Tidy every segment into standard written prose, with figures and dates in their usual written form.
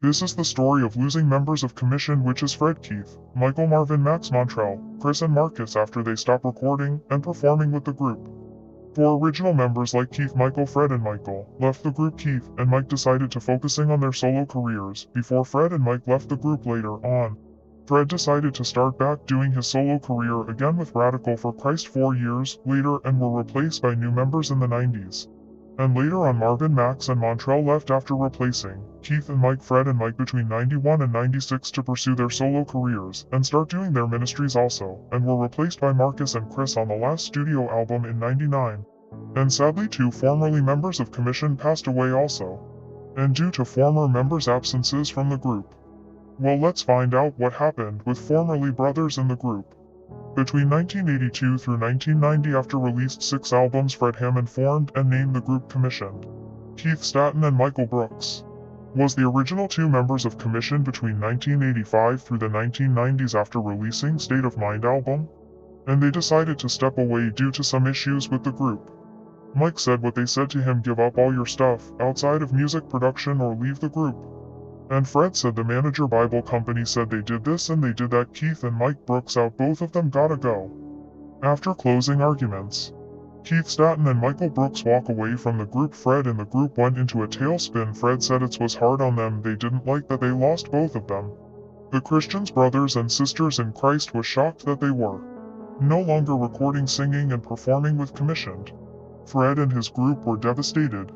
This is the story of losing members of Commission, which is Fred, Keith, Michael, Marvin, Max, Montrell, Chris and Marcus after they stop recording and performing with the group. 4 original members like Keith, Michael, Fred and Michael left the group. Keith and Mike decided to focusing on their solo careers before Fred and Mike left the group later on. Fred decided to start back doing his solo career again with Radical for Christ 4 years later and were replaced by new members in the 90s. And later on Marvin, Max and Montrell left after replacing Keith and Mike, Fred and Mike between 91 and 96 to pursue their solo careers and start doing their ministries also, and were replaced by Marcus and Chris on the last studio album in 99. And sadly 2 formerly members of Commission passed away also. And due to former members' absences from the group. Well, let's find out what happened with formerly brothers in the group. Between 1982 through 1990, after released 6 albums, Fred Hammond formed and named the group Commission. Keith Staton and Michael Brooks was the original 2 members of Commission between 1985 through the 1990s after releasing State of Mind album, and they decided to step away due to some issues with the group. Mike said what they said to him: give up all your stuff outside of music production or leave the group. And Fred said the manager Bible company said they did this and they did that. Keith and Mike Brooks out, both of them gotta go. After closing arguments, Keith Staton and Michael Brooks walk away from the group. Fred and the group went into a tailspin. Fred said it was hard on them, they didn't like that they lost both of them. The Christians, brothers and sisters in Christ, was shocked that they were no longer recording, singing and performing with Commissioned. Fred and his group were devastated.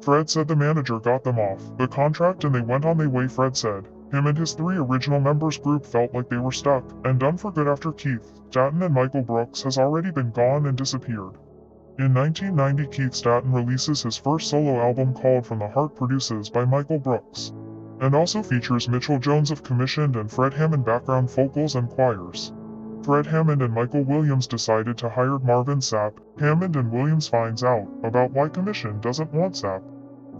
Fred said the manager got them off the contract and they went on their way. Fred said him and his 3 original members group felt like they were stuck and done for good after Keith Staton and Michael Brooks has already been gone and disappeared. In 1990, Keith Staton releases his first solo album called From the Heart, produces by Michael Brooks, and also features Mitchell Jones of Commissioned and Fred Hammond background vocals and choirs. Fred Hammond and Michael Williams decided to hire Marvin Sapp. Hammond and Williams finds out about why Commission doesn't want Sapp.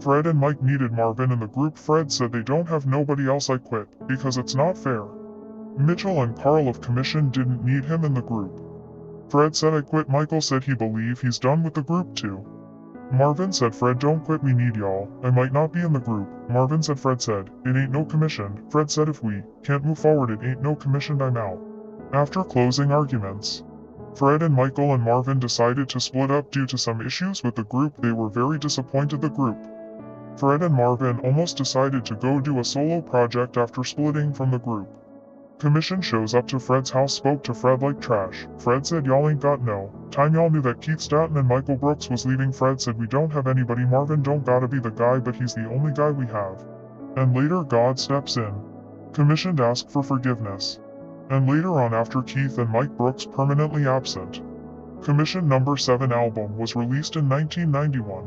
Fred and Mike needed Marvin in the group. Fred said they don't have nobody else. I quit, because it's not fair. Mitchell and Carl of Commission didn't need him in the group. Fred said I quit. Michael said he believe he's done with the group too. Marvin said Fred don't quit, we need y'all, I might not be in the group. Marvin said Fred said, it ain't no Commissioned. Fred said if we can't move forward it ain't no Commissioned, I'm out. After closing arguments, Fred and Michael and Marvin decided to split up due to some issues with the group. They were very disappointed the group. Fred and Marvin almost decided to go do a solo project after splitting from the group. Commission shows up to Fred's house, spoke to Fred like trash. Fred said y'all ain't got no time, y'all knew that Keith Staton and Michael Brooks was leaving. Fred said we don't have anybody. Marvin don't gotta be the guy, but he's the only guy we have. And later God steps in. Commissioned asked for forgiveness. And later on, after Keith and Mike Brooks permanently absent, Commission number 7 album was released in 1991.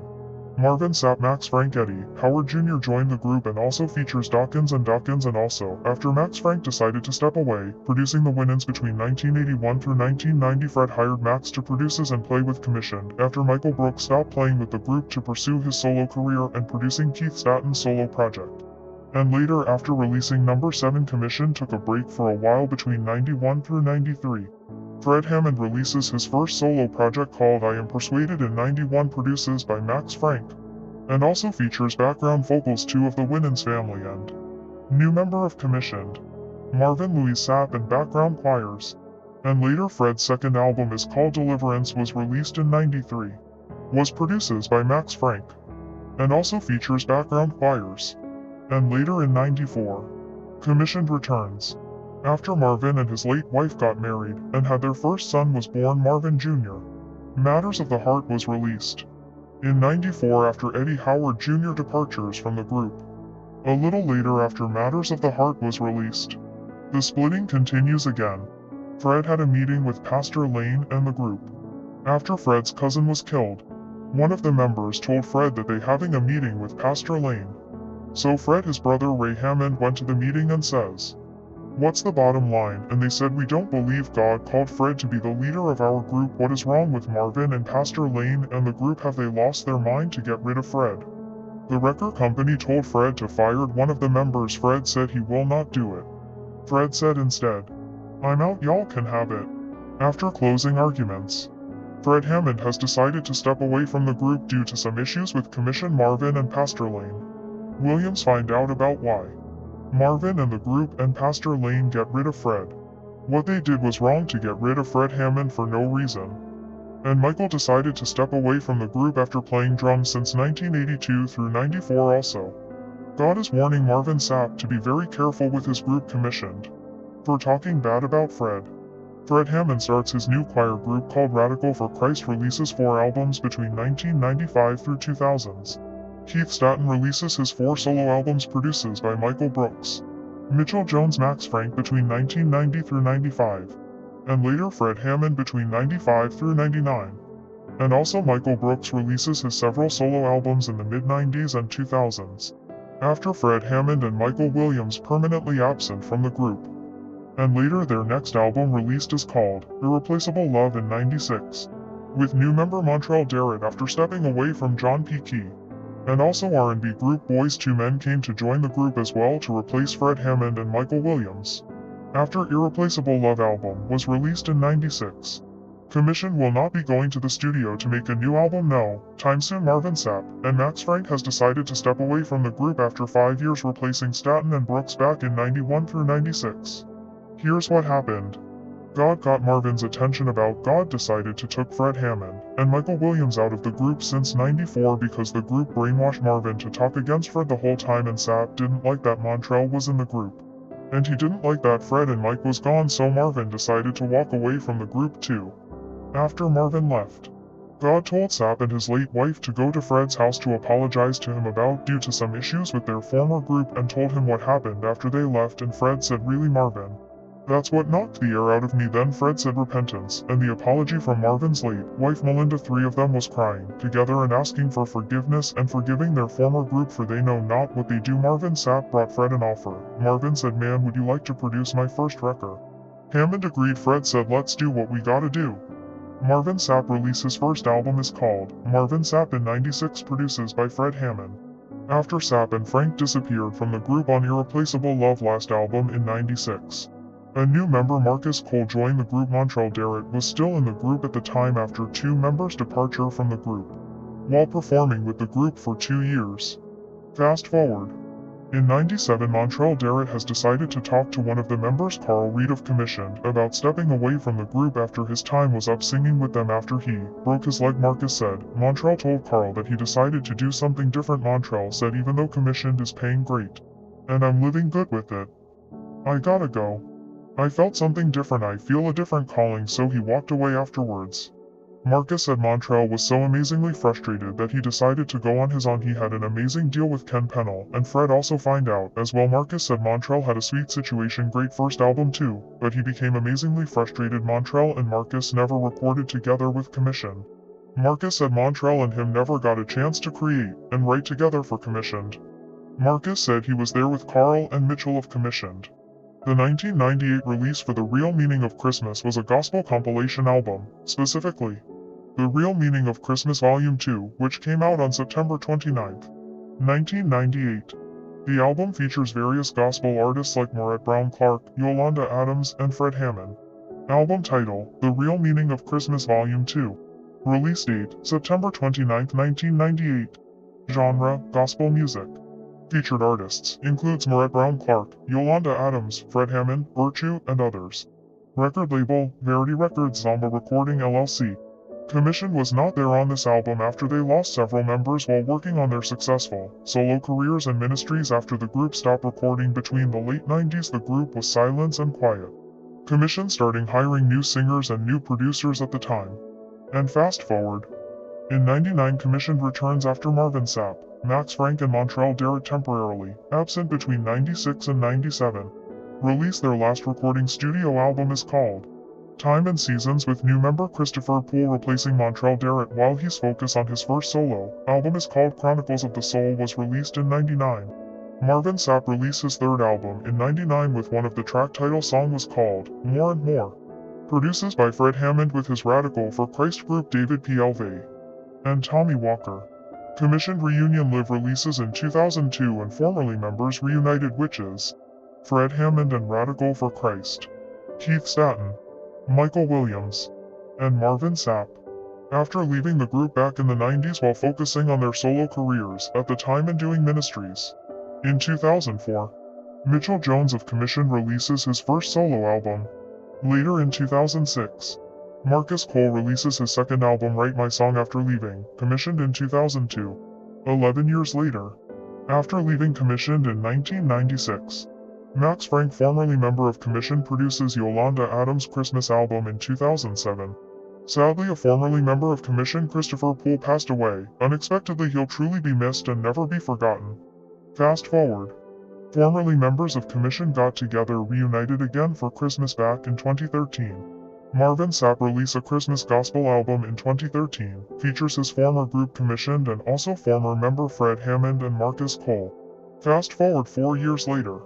Marvin Sapp, Maxx Frank, Eddie Howard Jr. joined the group and also features Dawkins and also, after Maxx Frank decided to step away, producing the Winans between 1981 through 1990. Fred hired Max to produce and play with Commission after Michael Brooks stopped playing with the group to pursue his solo career and producing Keith Staton's solo project. And later, after releasing number 7, Commission took a break for a while between 91 through 93. Fred Hammond releases his first solo project called I Am Persuaded in 91, produces by Maxx Frank, and also features background vocals 2 of the Winans family and new member of Commissioned, Marvin Louis Sapp, and background choirs. And later Fred's second album is called Deliverance, was released in 93, was produces by Maxx Frank, and also features background choirs. And later in 94, Commissioned returns. After Marvin and his late wife got married and had their first son was born, Marvin Jr., Matters of the Heart was released. In 94, after Eddie Howard Jr. departures from the group. A little later, after Matters of the Heart was released, the splitting continues again. Fred had a meeting with Pastor Lane and the group. After Fred's cousin was killed, one of the members told Fred that they having a meeting with Pastor Lane. So Fred, his brother Ray Hammond, went to the meeting and says, what's the bottom line? And they said, we don't believe God called Fred to be the leader of our group. What is wrong with Marvin and Pastor Lane and the group? Have they lost their mind to get rid of Fred? The record company told Fred to fire one of the members. Fred said he will not do it. Fred said instead, I'm out, y'all can have it. After closing arguments, Fred Hammond has decided to step away from the group due to some issues with Commission, Marvin and Pastor Lane. Williams find out about why. Marvin and the group and Pastor Lane get rid of Fred. What they did was wrong to get rid of Fred Hammond for no reason. And Michael decided to step away from the group after playing drums since 1982 through 94 also. God is warning Marvin Sapp to be very careful with his group commissioned for talking bad about Fred. Fred Hammond starts his new choir group called Radical for Christ, releases 4 albums between 1995 through 2000s. Keith Staton releases his 4 solo albums produced by Michael Brooks, Mitchell Jones, Maxx Frank between 1990 through 95, and later Fred Hammond between 95 through 99. And also Michael Brooks releases his several solo albums in the mid-90s and 2000s, after Fred Hammond and Michael Williams permanently absent from the group. And later their next album released is called Irreplaceable Love in 96, with new member Montrell Darrett after stepping away from John P. Key. And also R&B group Boyz II Men came to join the group as well to replace Fred Hammond and Michael Williams, after Irreplaceable Love album was released in 96. Commission will not be going to the studio to make a new album no time soon. Marvin Sapp and Maxx Frank has decided to step away from the group after 5 years, replacing Staton and Brooks back in 91 through 96. Here's what happened. God got Marvin's attention about God decided to took Fred Hammond and Michael Williams out of the group since 94 because the group brainwashed Marvin to talk against Fred the whole time, and Sapp didn't like that Montrell was in the group. And he didn't like that Fred and Mike was gone, so Marvin decided to walk away from the group too. After Marvin left, God told Sapp and his late wife to go to Fred's house to apologize to him about due to some issues with their former group, and told him what happened after they left, and Fred said, "Really, Marvin? That's what knocked the air out of me." Then Fred said repentance and the apology from Marvin's late wife Melinda. 3 of them was crying together and asking for forgiveness and forgiving their former group, for they know not what they do. Marvin Sapp brought Fred an offer. Marvin said, "Man, would you like to produce my first record?" Hammond agreed. Fred said, "Let's do what we gotta do." Marvin Sapp released his first album is called Marvin Sapp in 96, produces by Fred Hammond. After Sapp and Frank disappeared from the group on Irreplaceable Love last album in 96. A new member, Marcus Cole, joined the group. Montrell Darrett was still in the group at the time after 2 members' departure from the group, while performing with the group for 2 years. Fast forward. In 97, Montrell Darrett has decided to talk to one of the members, Carl Reed of Commissioned, about stepping away from the group after his time was up singing with them after he broke his leg. Marcus said Montrell told Carl that he decided to do something different. Montrell said, "Even though Commissioned is paying great, and I'm living good with it, I gotta go. I felt something different, I feel a different calling," so he walked away afterwards. Marcus said Montrell was so amazingly frustrated that he decided to go on his own. He had an amazing deal with Ken Pennell, and Fred also find out as well. Marcus said Montrell had a sweet situation, great first album too, but he became amazingly frustrated. Montrell and Marcus never recorded together with Commissioned. Marcus said Montrell and him never got a chance to create and write together for Commissioned. Marcus said he was there with Carl and Mitchell of Commissioned. The 1998 release for The Real Meaning of Christmas was a gospel compilation album, specifically The Real Meaning of Christmas Volume 2, which came out on September 29, 1998. The album features various gospel artists like Maurette Brown Clark, Yolanda Adams, and Fred Hammond. Album title, The Real Meaning of Christmas Volume 2. Release date, September 29, 1998. Genre, gospel music. Featured artists includes Maurette Brown Clark, Yolanda Adams, Fred Hammond, Virtue, and others. Record label, Verity Records, Zomba Recording LLC. Commission was not there on this album after they lost several members while working on their successful solo careers and ministries. After the group stopped recording between the late 90s, the group was silent and quiet. Commission starting hiring new singers and new producers at the time. And fast forward. In 99, Commissioned returns after Marvin Sapp, Maxx Frank and Montrell Darrett temporarily absent between 96 and 97. Released their last recording studio album is called Time and Seasons, with new member Christopher Poole replacing Montrell Darrett while he's focused on his first solo album is called Chronicles of the Soul, was released in 99. Marvin Sapp released his third album in 99 with one of the track title song was called More and More. Produces by Fred Hammond with his Radical for Christ group David P. Elvey and Tommy Walker. Commissioned Reunion Live releases in 2002 and formerly members reunited, which is Fred Hammond and Radical for Christ, Keith Staton, Michael Williams, and Marvin Sapp. After leaving the group back in the 90s while focusing on their solo careers at the time and doing ministries. In 2004, Mitchell Jones of Commission releases his first solo album. Later in 2006, Marcus Cole releases his second album Write My Song After Leaving, commissioned in 2002. 11 years later, after leaving Commissioned in 1996, Maxx Frank, formerly member of Commission, produces Yolanda Adams' Christmas album in 2007. Sadly, a formerly member of Commission, Christopher Poole, passed away. Unexpectedly, he'll truly be missed and never be forgotten. Fast forward. Formerly members of Commission got together, reunited again for Christmas back in 2013. Marvin Sapp released a Christmas gospel album in 2013, features his former group Commissioned and also former member Fred Hammond and Marcus Cole. Fast forward 4 years later.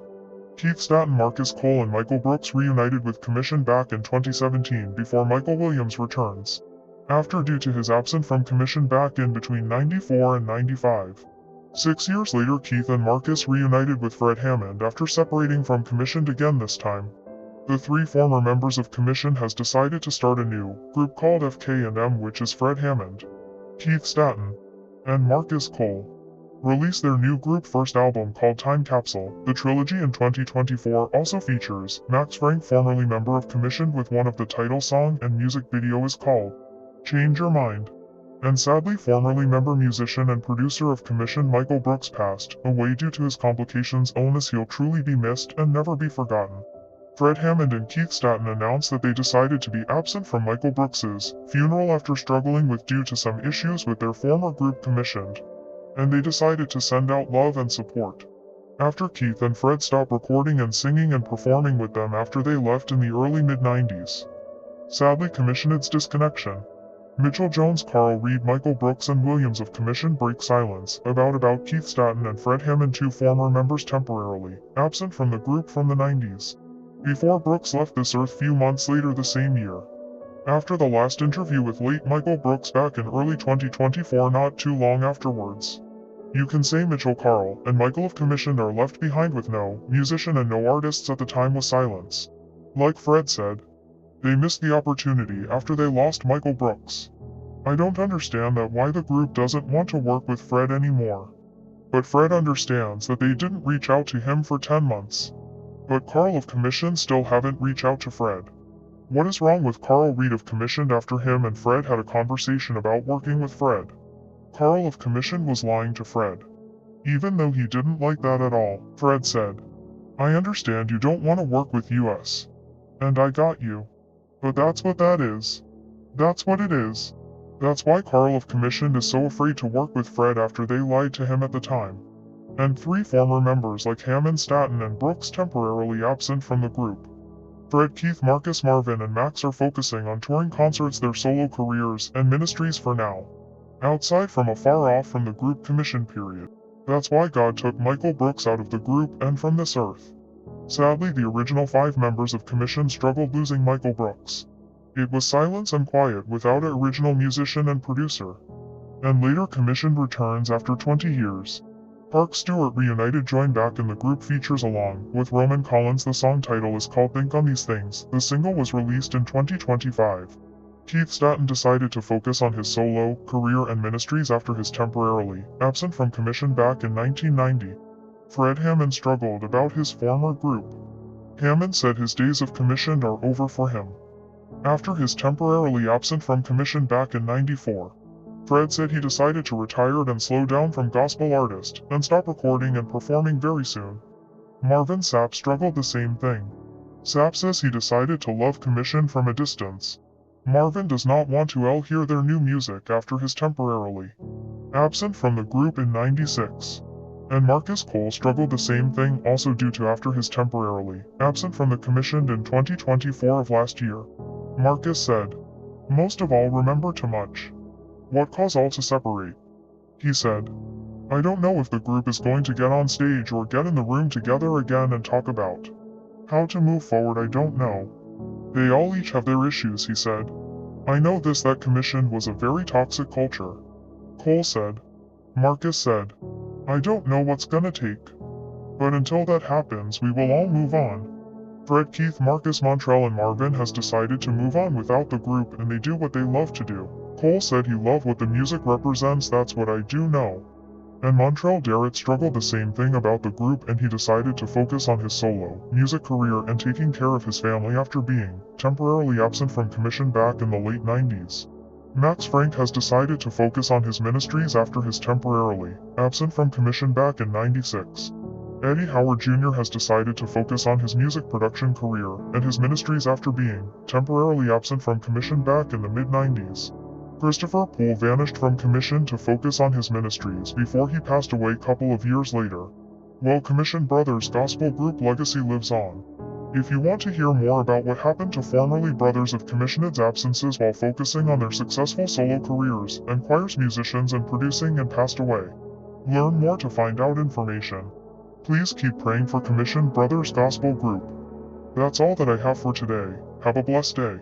Keith Staton, Marcus Cole and Michael Brooks reunited with Commission back in 2017 before Michael Williams returns. After due to his absence from Commission back in between 94 and 95. 6 years later, Keith and Marcus reunited with Fred Hammond after separating from Commissioned again this time. The three former members of Commission has decided to start a new group called FK&M, which is Fred Hammond, Keith Staton, and Marcus Cole. Released their new group first album called Time Capsule. The trilogy in 2024 also features Maxx Frank, formerly member of Commission, with one of the title song and music video is called Change Your Mind. And sadly, formerly member, musician and producer of Commission Michael Brooks passed away due to his complications. Illness, he'll truly be missed and never be forgotten. Fred Hammond and Keith Staton announced that they decided to be absent from Michael Brooks's funeral after struggling with due to some issues with their former group Commissioned. And they decided to send out love and support. After Keith and Fred stopped recording and singing and performing with them after they left in the early mid-90s. Sadly, Commissioned's disconnection. Mitchell Jones, Carl Reed, Michael Brooks and Williams of Commission break silence about Keith Staton and Fred Hammond, two former members temporarily absent from the group from the 90s. Before Brooks left this earth few months later the same year. After the last interview with late Michael Brooks back in early 2024, not too long afterwards. You can say Mitchell, Carl, and Michael of Commissioned are left behind with no musician and no artists at the time with silence. Like Fred said, they missed the opportunity after they lost Michael Brooks. I don't understand that why the group doesn't want to work with Fred anymore. But Fred understands that they didn't reach out to him for 10 months. But Carl of Commission still haven't reached out to Fred. What is wrong with Carl Reed of Commissioned after him and Fred had a conversation about working with Fred? Carl of Commission was lying to Fred. Even though he didn't like that at all, Fred said, I understand you don't want to work with us. And I got you. But that's what that is. That's what it is. That's why Carl of Commissioned is so afraid to work with Fred after they lied to him at the time. And three former members like Hammond, Staton and Brooks temporarily absent from the group. Fred, Keith, Marcus, Marvin and Max are focusing on touring concerts, their solo careers, and ministries for now. Outside from afar off from the group Commission period. That's why God took Michael Brooks out of the group and from this earth. Sadly, the original 5 members of Commission struggled losing Michael Brooks. It was silence and quiet without an original musician and producer. And later Commission returns after 20 years. Park Stewart reunited, joined back in the group, features along with Roman Collins. The song title is called Think on These Things. The single was released in 2025. Keith Staton decided to focus on his solo career and ministries after his temporarily absent from Commission back in 1990. Fred Hammond struggled about his former group. Hammond said his days of Commissioned are over for him. After his temporarily absent from Commission back in 94. Fred said he decided to retire and slow down from gospel artist, and stop recording and performing very soon. Marvin Sapp struggled the same thing. Sapp says he decided to love Commission from a distance. Marvin does not want to hear their new music after his temporarily absent from the group in 96. And Marcus Cole struggled the same thing, also due to after his temporarily absent from the Commissioned in 2024 of last year. Marcus said, most of all, remember too much. What cause all to separate? He said, I don't know if the group is going to get on stage or get in the room together again and talk about how to move forward. I don't know. They all each have their issues, he said. I know this, that Commission was a very toxic culture. Cole said. Marcus said, I don't know what's gonna take. But until that happens, we will all move on. Fred, Keith, Marcus, Montrell and Marvin has decided to move on without the group, and they do what they love to do. Cole said he loved what the music represents. That's what I do know. And Montrell Darrett struggled the same thing about the group, and he decided to focus on his solo music career and taking care of his family after being temporarily absent from commission back in the late 90s. Maxx Frank has decided to focus on his ministries after his temporarily absent from commission back in 96. Eddie Howard Jr. has decided to focus on his music production career and his ministries after being temporarily absent from commission back in the mid-90s. Christopher Poole vanished from commission to focus on his ministries before he passed away couple of years later. Well, Commission Brothers gospel group legacy lives on. If you want to hear more about what happened to formerly Brothers of Commissioned's absences while focusing on their successful solo careers, and choirs musicians and producing and passed away, learn more to find out information. Please keep praying for Commission Brothers Gospel Group. That's all that I have for today. Have a blessed day.